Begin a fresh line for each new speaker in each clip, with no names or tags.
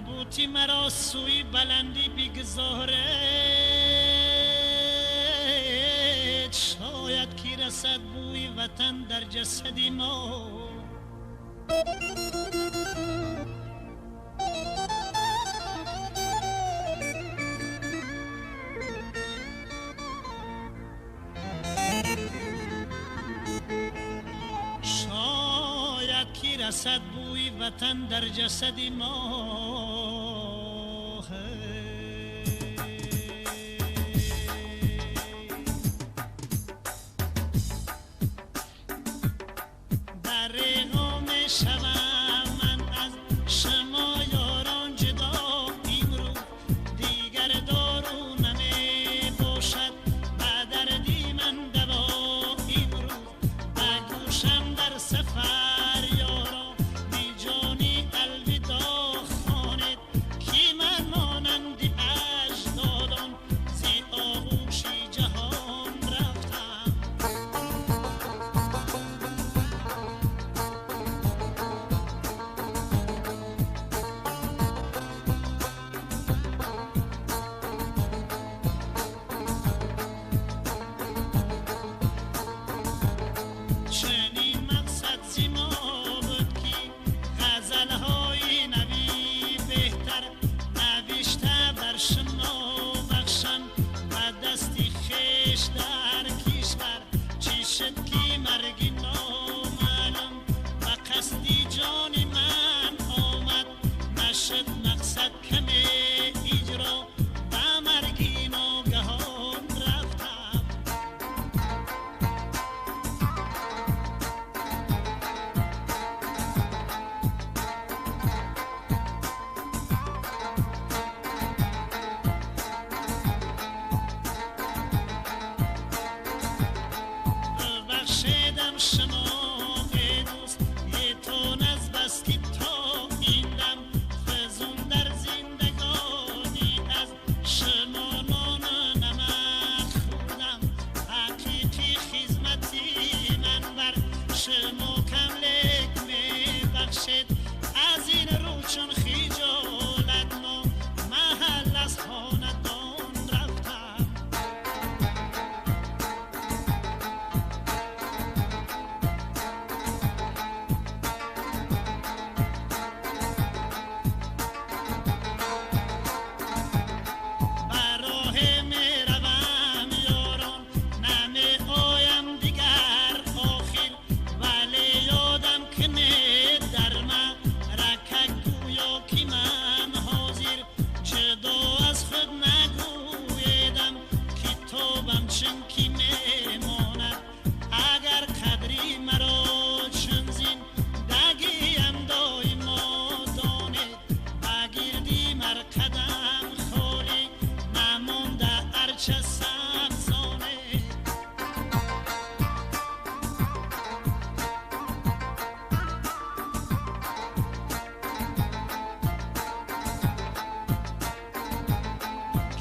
بوتی مرا سوی بلندی بگذارد، شاید کی رسد بوی وطن در جسدی ما. شاید کی رسد بوی وطن در جسدی ما. در رقام شوم من از شما یاران جدا، امروز دیگر دارو نمی باشد و دردی من دوا. امروز بگوشم در سفر یارا بی جانی الوداع خوانید، کی من مانندی اجدادان زی آغوشی جهان رفتم. چنین مقصد زیما بود که غزلهای نبی بهتر نوشته بر شما بخشم و دستی خیش در کشور. چی شد که مرگی نامعلوم و قصدی جان من آمد، نشد مقصد کم اجرا و مرگی ناگهان رفتم. ببخشیدم شما ای دوست یه تون از بس که تا این دم فزون در زندگانی از شما نان نمک خوردم. حقیقی خدمتی من بر شما کملک می بخشید، از این رو چون خجالت ما محل از خاندان رفتم. بر راه می روم یاران نمی آیم دیگر آخر، ولی یادم کنه در من رکک گویا که من حاضر جدا از خود نگویدم که توبم چون که میماند. اگر قدری مرا چون زندگیم دایما دانید، بگیردی مر قدم خالی نمانده ارچه سبزانه.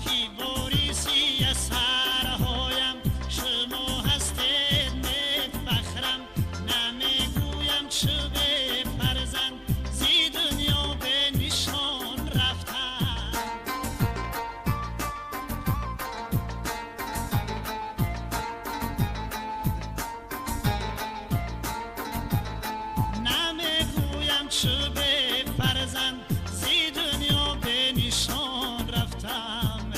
کی واریسی اثرهایم شما هستید میفخرم، نمیگویم چه به فرزند زی دنیا به نشان رفتم. نمیگویم چه به فرزند زی دنیا به نشان رفتم.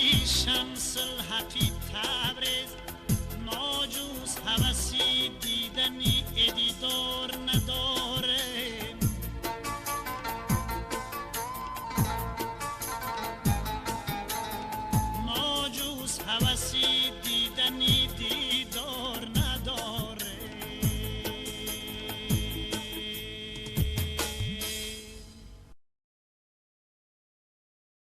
ای شمس الحقی تبریز ما جز هوسی دیدنی ادیدار نداره ما جز هوسی دیدنی